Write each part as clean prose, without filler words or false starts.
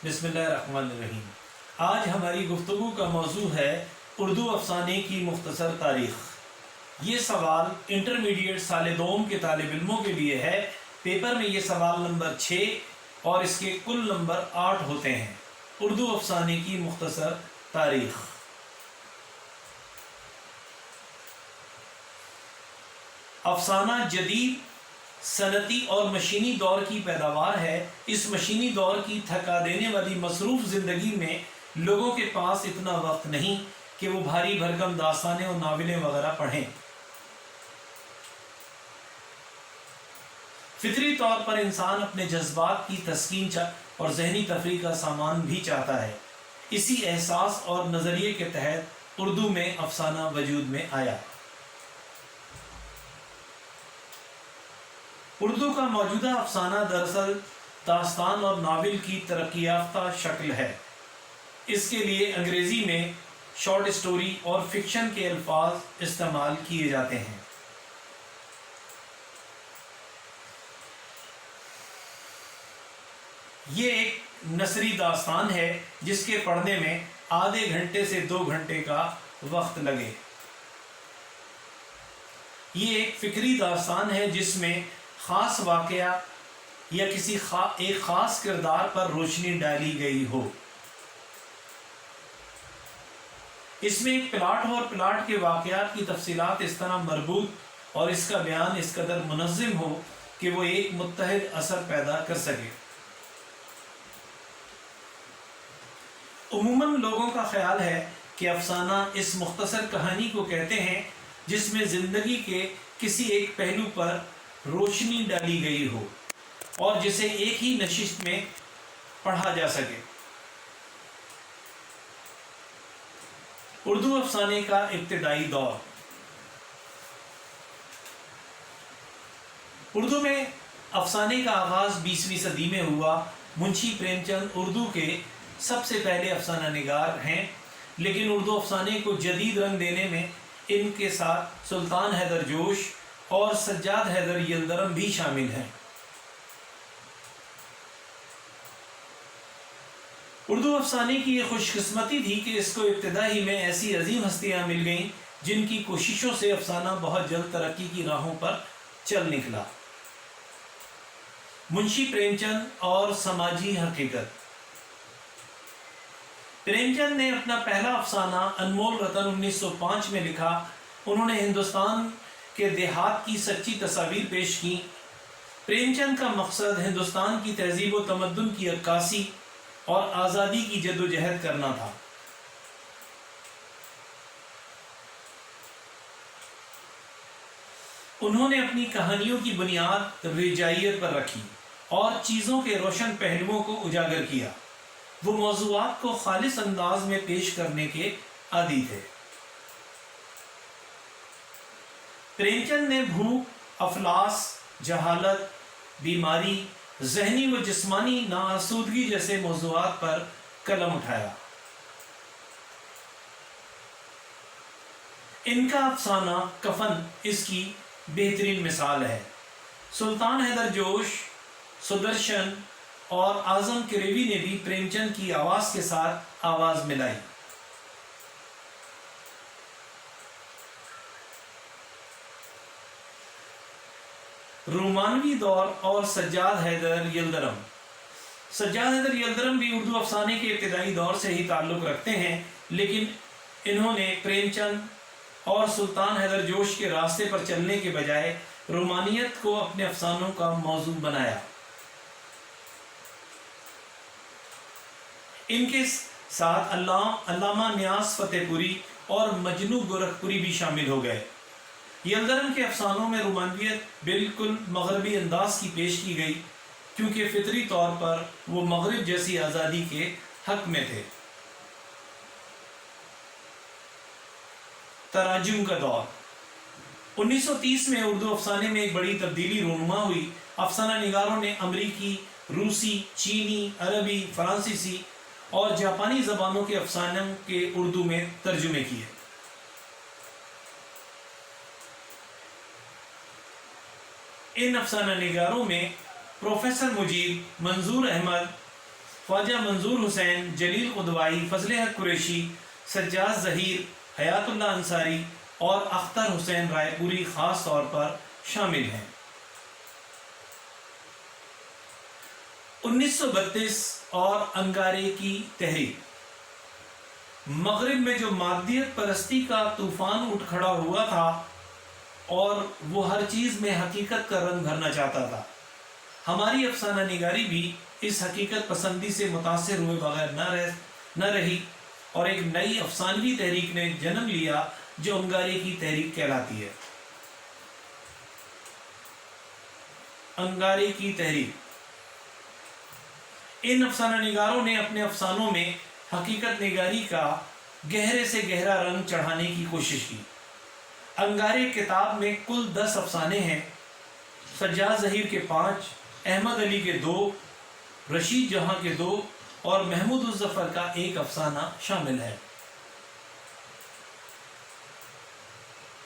بسم اللہ الرحمن الرحیم۔ آج ہماری گفتگو کا موضوع ہے اردو افسانے کی مختصر تاریخ۔ یہ سوال انٹرمیڈیٹ سال دوم کے طالب علموں کے لیے ہے۔ پیپر میں یہ سوال نمبر 6 اور اس کے کل نمبر 8 ہوتے ہیں۔ اردو افسانے کی مختصر تاریخ۔ افسانہ جدید صنعتی اور مشینی دور کی پیداوار ہے۔ اس مشینی دور کی تھکا دینے والی مصروف زندگی میں لوگوں کے پاس اتنا وقت نہیں کہ وہ بھاری بھرکم داستانیں اور ناولیں وغیرہ پڑھیں۔ فطری طور پر انسان اپنے جذبات کی تسکین اور ذہنی تفریح کا سامان بھی چاہتا ہے۔ اسی احساس اور نظریے کے تحت اردو میں افسانہ وجود میں آیا۔ اردو کا موجودہ افسانہ دراصل داستان اور ناول کی ترقی یافتہ شکل ہے۔ اس کے لیے انگریزی میں شارٹ سٹوری اور فکشن کے الفاظ استعمال کیے جاتے ہیں۔ یہ ایک نثری داستان ہے جس کے پڑھنے میں آدھے گھنٹے سے 2 گھنٹے کا وقت لگے۔ یہ ایک فکری داستان ہے جس میں خاص واقعہ یا کسی ایک خاص کردار پر روشنی ڈالی گئی ہو۔ اس میں ایک پلاٹ ہو اور پلاٹ کے واقعات کی تفصیلات اس طرح مربوط اور اس کا بیان اس قدر منظم ہو کہ وہ ایک متحد اثر پیدا کر سکے۔ عموماً لوگوں کا خیال ہے کہ افسانہ اس مختصر کہانی کو کہتے ہیں جس میں زندگی کے کسی ایک پہلو پر روشنی ڈالی گئی ہو اور جسے ایک ہی نشست میں پڑھا جا سکے۔ اردو افسانے کا ابتدائی دور۔ اردو میں افسانے کا آغاز 20ویں صدی میں ہوا۔ منشی پریم چند اردو کے سب سے پہلے افسانہ نگار ہیں، لیکن اردو افسانے کو جدید رنگ دینے میں ان کے ساتھ سلطان حیدر جوش اور سجاد حیدر یلدرم بھی شامل ہیں۔ اردو افسانے کی یہ خوش قسمتی تھی کہ اس کو ابتدا ہی میں ایسی عظیم ہستیاں مل گئیں جن کی کوششوں سے افسانہ بہت جلد ترقی کی راہوں پر چل نکلا۔ منشی پریم چند اور سماجی حقیقت۔ پریم چند نے اپنا پہلا افسانہ انمول رتن 1905 میں لکھا۔ انہوں نے ہندوستان کے دیہات کی سچی تصاویر پیش کی۔ پریم چند کا مقصد ہندوستان کی تہذیب و تمدن کی عکاسی اور آزادی کی جد و جہد کرنا تھا۔ انہوں نے اپنی کہانیوں کی بنیاد رجائیت پر رکھی اور چیزوں کے روشن پہلوؤں کو اجاگر کیا۔ وہ موضوعات کو خالص انداز میں پیش کرنے کے عادی تھے۔ پریم چند نے بھوک، افلاس، جہالت، بیماری، ذہنی و جسمانی ناآسودگی جیسے موضوعات پر قلم اٹھایا۔ ان کا افسانہ کفن اس کی بہترین مثال ہے۔ سلطان حیدر جوش، سدرشن اور اعظم کریوی نے بھی پریم چند کی آواز کے ساتھ آواز ملائی۔ رومانوی دور اور سجاد حیدر یلدرم۔ سجاد حیدر یلدرم بھی اردو افسانے کے ابتدائی دور سے ہی تعلق رکھتے ہیں، لیکن انہوں نے پریم چند اور سلطان حیدر جوش کے راستے پر چلنے کے بجائے رومانیت کو اپنے افسانوں کا موضوع بنایا۔ ان کے ساتھ علامہ نیاز فتح پوری اور مجنو گورکھپوری بھی شامل ہو گئے۔ یلدرم کے افسانوں میں رومانویت بالکل مغربی انداز کی پیش کی گئی کیونکہ فطری طور پر وہ مغرب جیسی آزادی کے حق میں تھے۔ تراجم کا دور۔ 1930 میں اردو افسانے میں ایک بڑی تبدیلی رونما ہوئی۔ افسانہ نگاروں نے امریکی، روسی، چینی، عربی، فرانسیسی اور جاپانی زبانوں کے افسانوں کے اردو میں ترجمے کیے۔ ان افسانہ نگاروں میں پروفیسر مجید، منظور احمد، خواجہ منظور حسین، جلیل قدوائی، فضل حق قریشی، سجاد ظہیر، حیات اللہ انصاری اور اختر حسین رائے پوری خاص طور پر شامل ہیں۔ 1932 اور انگارے کی تحریک۔ مغرب میں جو مادیت پرستی کا طوفان اٹھ کھڑا ہوا تھا اور وہ ہر چیز میں حقیقت کا رنگ بھرنا چاہتا تھا، ہماری افسانہ نگاری بھی اس حقیقت پسندی سے متاثر ہوئے بغیر نہ رہی اور ایک نئی افسانوی تحریک نے جنم لیا جو انگارے کی تحریک کہلاتی ہے۔ انگارے کی تحریک۔ ان افسانہ نگاروں نے اپنے افسانوں میں حقیقت نگاری کا گہرے سے گہرا رنگ چڑھانے کی کوشش کی۔ انگارے کتاب میں کل 10 افسانے ہیں۔ سجاد ظہیر کے 5، احمد علی کے 2، رشید جہاں کے 2 اور محمود الظفر کا 1 افسانہ شامل ہے۔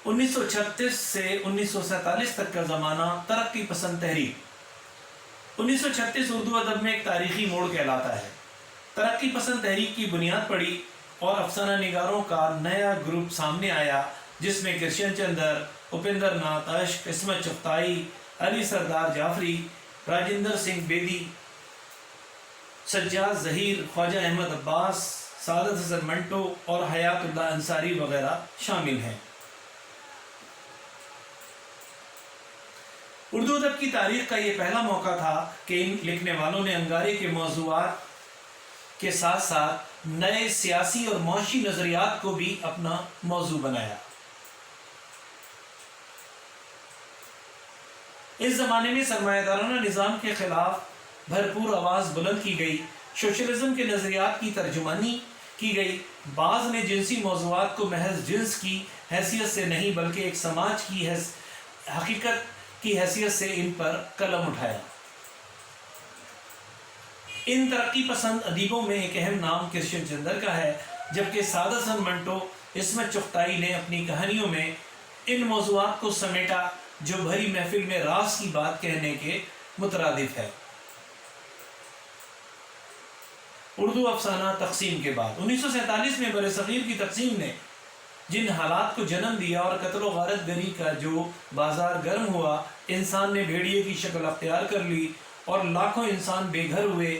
1936 سے 1947 تک کا زمانہ ترقی پسند تحریک۔ 1936 اردو ادب میں ایک تاریخی موڑ کہلاتا ہے۔ ترقی پسند تحریک کی بنیاد پڑی اور افسانہ نگاروں کا نیا گروپ سامنے آیا جس میں کرشن چندر، اپیندر ناتھ اشک، عصمت چغتائی، علی سردار جعفری، راجندر سنگھ بیدی، سجاد ظہیر، خواجہ احمد عباس، سعادت حسن منٹو اور حیات اللہ انصاری وغیرہ شامل ہیں۔ اردو ادب کی تاریخ کا یہ پہلا موقع تھا کہ ان لکھنے والوں نے انگارے کے موضوعات کے ساتھ ساتھ نئے سیاسی اور معاشی نظریات کو بھی اپنا موضوع بنایا۔ اس زمانے میں سرمایہ دارانہ نظام کے خلاف بھرپور آواز بلند کی گئی، سوشلزم کے نظریات کی ترجمانی کی گئی۔ بعض نے جنسی موضوعات کو محض جنس کی حیثیت سے نہیں بلکہ ایک سماج کی حقیقت کی حیثیت سے ان پر قلم اٹھایا۔ ان ترقی پسند ادیبوں میں ایک اہم نام کرشن چندر کا ہے، جبکہ سعادت حسن منٹو، عصمت چغتائی نے اپنی کہانیوں میں ان موضوعات کو سمیٹا جو بھری محفل میں راز کی بات کہنے کے مترادف ہے۔ اردو افسانہ تقسیم کے بعد 1947 میں برصغیر کی تقسیم نے جن حالات کو جنم دیا اور قتل و غارت گری کا جو بازار گرم ہوا، انسان نے بھیڑیے کی شکل اختیار کر لی اور لاکھوں انسان بے گھر ہوئے،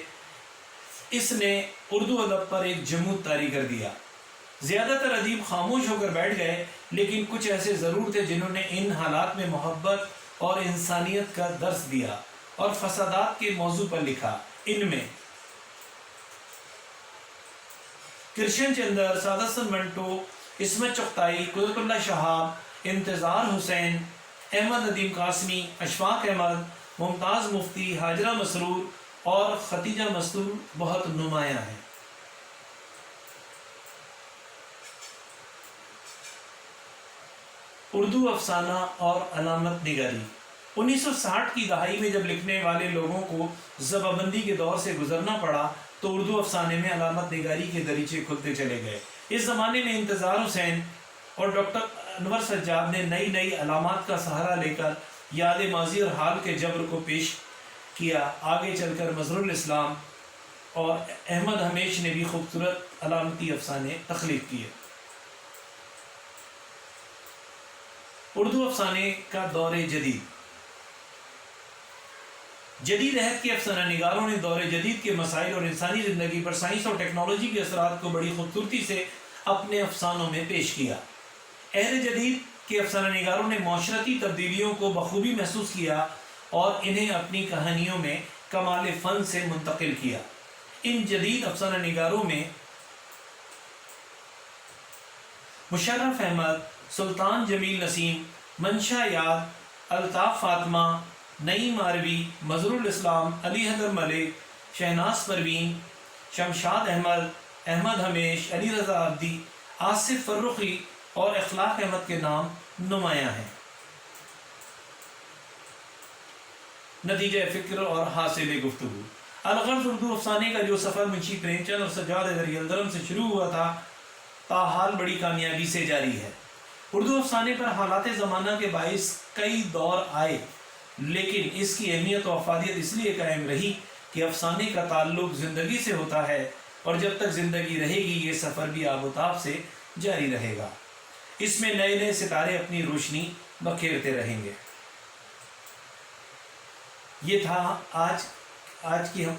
اس نے اردو ادب پر ایک جمود طاری کر دیا۔ زیادہ تر ادیب خاموش ہو کر بیٹھ گئے، لیکن کچھ ایسے ضرور تھے جنہوں نے ان حالات میں محبت اور انسانیت کا درس دیا اور فسادات کے موضوع پر لکھا۔ ان میں کرشن چندر، سعادت حسن منٹو، عصمت چغتائی، قدرت اللہ شہاب، انتظار حسین، احمد ندیم قاسمی، اشفاق احمد، ممتاز مفتی، حاجرہ مسرور اور ختیجہ مستور بہت نمایاں ہیں۔ اردو افسانہ اور علامت نگاری۔ 1960 کی دہائی میں جب لکھنے والے لوگوں کو زبابندی کے دور سے گزرنا پڑا تو اردو افسانے میں علامت نگاری کے دریچے کھلتے چلے گئے۔ اس زمانے میں انتظار حسین اور ڈاکٹر انور سجاد نے نئی نئی علامات کا سہارا لے کر یاد ماضی اور حال کے جبر کو پیش کیا۔ آگے چل کر مظہر الاسلام اور احمد ہمیش نے بھی خوبصورت علامتی افسانے تخلیق کیے۔ اردو افسانے کا دور جدید۔ جدید عہد کے افسانہ نگاروں نے دور جدید کے مسائل اور انسانی زندگی پر سائنس اور ٹیکنالوجی کے اثرات کو بڑی خوبصورتی سے اپنے افسانوں میں پیش کیا۔ عہد جدید کے افسانہ نگاروں نے معاشرتی تبدیلیوں کو بخوبی محسوس کیا اور انہیں اپنی کہانیوں میں کمال فن سے منتقل کیا۔ ان جدید افسانہ نگاروں میں مشرف احمد، سلطان جمیل نسیم، منشا یاد، الطاف فاطمہ، نعیم آروی، مظہر الاسلام، علی حیدر ملک، شہناز پروین، شمشاد احمد، احمد ہمیش، علی رضا عبدی، آصف فرخی اور اخلاق احمد کے نام نمایاں ہیں۔ نتیجہ فکر اور حاصل گفتگو۔ الغرض اردو افسانے کا جو سفر منشی پریم چند اور سجاد حیدر یلدرم سے شروع ہوا تھا تاحال بڑی کامیابی سے جاری ہے۔ اردو افسانے پر حالات زمانہ کے باعث کئی دور آئے، لیکن اس کی اہمیت و افادیت اس لیے قائم رہی کہ افسانے کا تعلق زندگی سے ہوتا ہے اور جب تک زندگی رہے گی یہ سفر بھی آب و تاب سے جاری رہے گا۔ اس میں نئے نئے ستارے اپنی روشنی بکھیرتے رہیں گے۔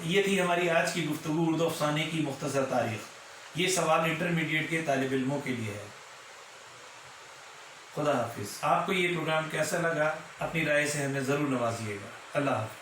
یہ تھی ہماری آج کی گفتگو اردو افسانے کی مختصر تاریخ۔ یہ سوال انٹرمیڈیٹ کے طالب علموں کے لیے ہے۔ خدا حافظ۔ آپ کو یہ پروگرام کیسا لگا؟ اپنی رائے سے ہمیں ضرور نوازیے گا۔ اللہ حافظ۔